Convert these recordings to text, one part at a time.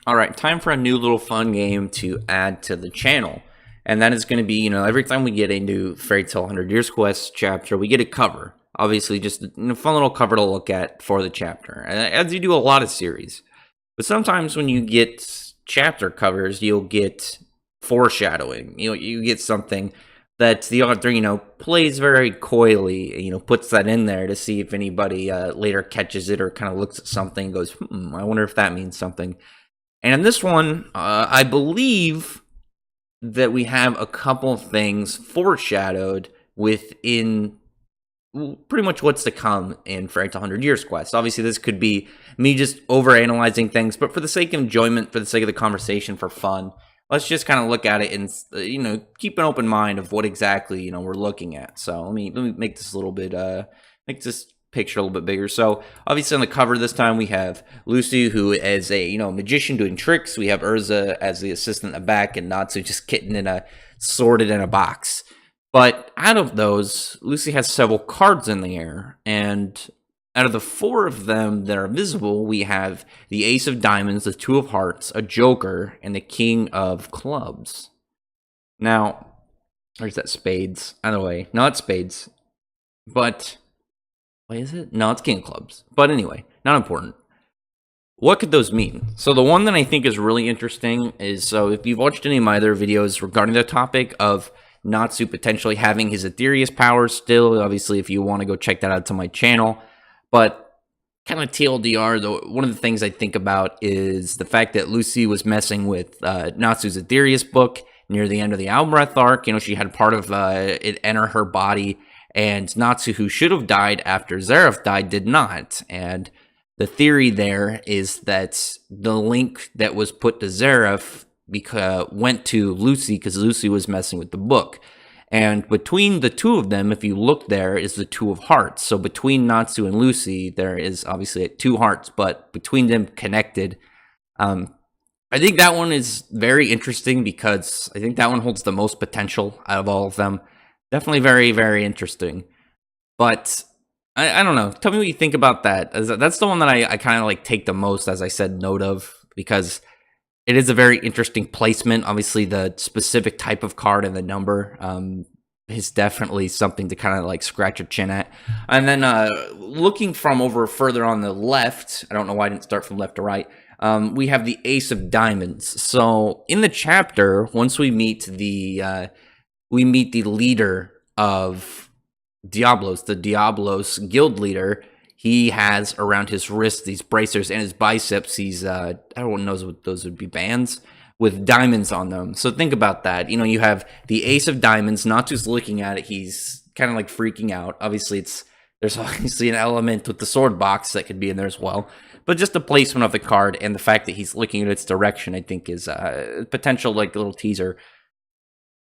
All right, time for a new little fun game to add to the channel. And that is going to be, every time we get a new Fairy Tale 100 Years Quest chapter, we get a cover. Obviously, just a fun little cover to look at for the chapter, as you do a lot of series. But sometimes when you get chapter covers, you'll get foreshadowing. You get something that the author, plays very coyly, puts that in there to see if anybody later catches it or kind of looks at something and goes, I wonder if that means something. And in this one, I believe that we have a couple things foreshadowed within pretty much what's to come in Fairy Tale 100 Years Quest. Obviously, this could be me just overanalyzing things, but for the sake of enjoyment, for the sake of the conversation, for fun, let's just kind of look at it and, keep an open mind of what exactly, we're looking at. So let me make this a little bit, make this picture a little bit bigger. So obviously on the cover this time we have Lucy, who is a magician doing tricks. We have Urza as the assistant in the back, and Natsu just sorted in a box. But out of those, Lucy has several cards in the air, and out of the four of them that are visible, we have the Ace of Diamonds, the Two of Hearts, a Joker, and the King of Clubs. Now, there's that Spades. Either way, not Spades, but wait, is it? No, it's King of Clubs. But anyway, not important. What could those mean? So the one that I think is really interesting is, so if you've watched any of my other videos regarding the topic of Natsu potentially having his Aetherius powers still, obviously if you want to go check that out to my channel. But kind of TLDR, though, one of the things I think about is the fact that Lucy was messing with Natsu's Aetherius book near the end of the Albreath arc. She had part of it enter her body, and Natsu, who should have died after Zeref died, did not. And the theory there is that the link that was put to Zeref went to Lucy because Lucy was messing with the book. And between the two of them, if you look there, is the Two of Hearts. So between Natsu and Lucy, there is obviously two hearts, but between them connected. I think that one is very interesting because I think that one holds the most potential out of all of them. Definitely very, very interesting. But I don't know. Tell me what you think about that. That's the one that I kind of like take the most, as I said, note of, because it is a very interesting placement. Obviously, the specific type of card and the number is definitely something to kind of like scratch your chin at. And then looking from over further on the left, I don't know why I didn't start from left to right, we have the Ace of Diamonds. So in the chapter, once we meet the leader of Diablos, the Diablos guild leader. He has around his wrist these bracers, and his biceps, everyone knows what those would be, bands with diamonds on them. So think about that. You have the Ace of Diamonds. Natsu's looking at it. He's kind of like freaking out. Obviously, there's obviously an element with the sword box that could be in there as well. But just the placement of the card and the fact that he's looking at its direction, I think, is a potential like little teaser.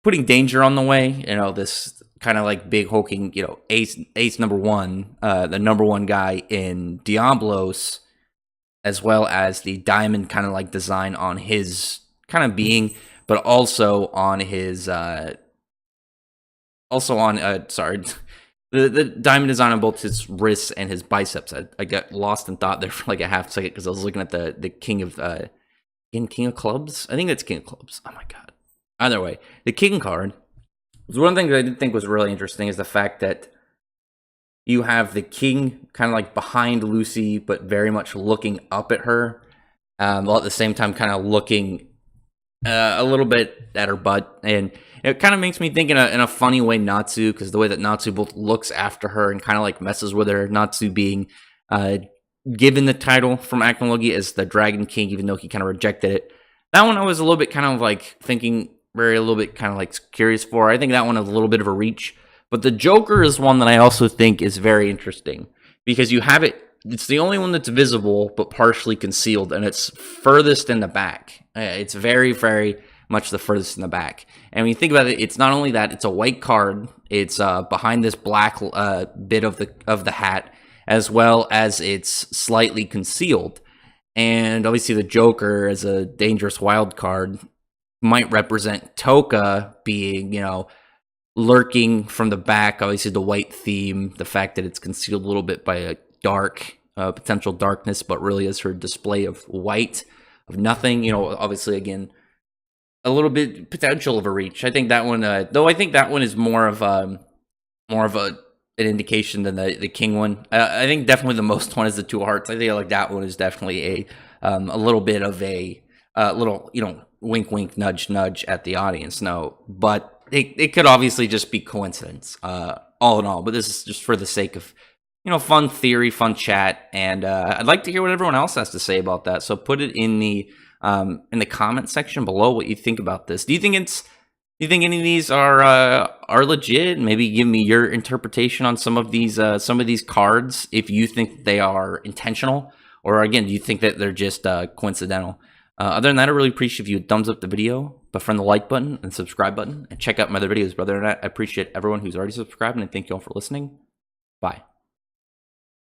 Putting danger on the way, this kind of like big hulking, ace number one, the number one guy in Diablos, as well as the diamond kind of like design on his kind of being, but also on his, the diamond design on both his wrists and his biceps. I got lost in thought there for like a half second because I was looking at the King of Clubs. I think that's King of Clubs. Oh my god. Either way, the King card. One thing that I did think was really interesting is the fact that you have the King kind of like behind Lucy, but very much looking up at her, while at the same time kind of looking a little bit at her butt. And it kind of makes me think in a funny way Natsu, because the way that Natsu both looks after her and kind of like messes with her. Natsu being given the title from Akuma Logi as the Dragon King, even though he kind of rejected it. That one I was a little bit kind of like thinking, a little bit kind of like curious for. I think that one is a little bit of a reach. But the Joker is one that I also think is very interesting because you have it's the only one that's visible but partially concealed, and it's furthest in the back. It's very, very much the furthest in the back. And when you think about it, it's not only that, it's a white card. It's behind this black bit of the hat, as well as it's slightly concealed. And obviously the Joker as a dangerous wild card might represent Toka being, lurking from the back. Obviously the white theme, the fact that it's concealed a little bit by a potential darkness, but really is her display of white of nothing. You know, obviously, again, a little bit potential of a reach. I think that one, though, I think that one is more of an indication than the king one. I think definitely the most one is the 2 hearts. I think like that one is definitely a little bit of a little, you know, wink, wink, nudge, nudge at the audience. No, but it could obviously just be coincidence, all in all. But this is just for the sake of, you know, fun theory, fun chat, and I'd like to hear what everyone else has to say about that. So put it in the comment section below what you think about this. Do you think any of these are legit? Maybe give me your interpretation on some of these cards, if you think they are intentional, or again, do you think that they're just coincidental? Other than that, I really appreciate if you would thumbs up the video, befriend the like button and subscribe button, and check out my other videos, brother. And I appreciate everyone who's already subscribed, and I thank you all for listening. Bye.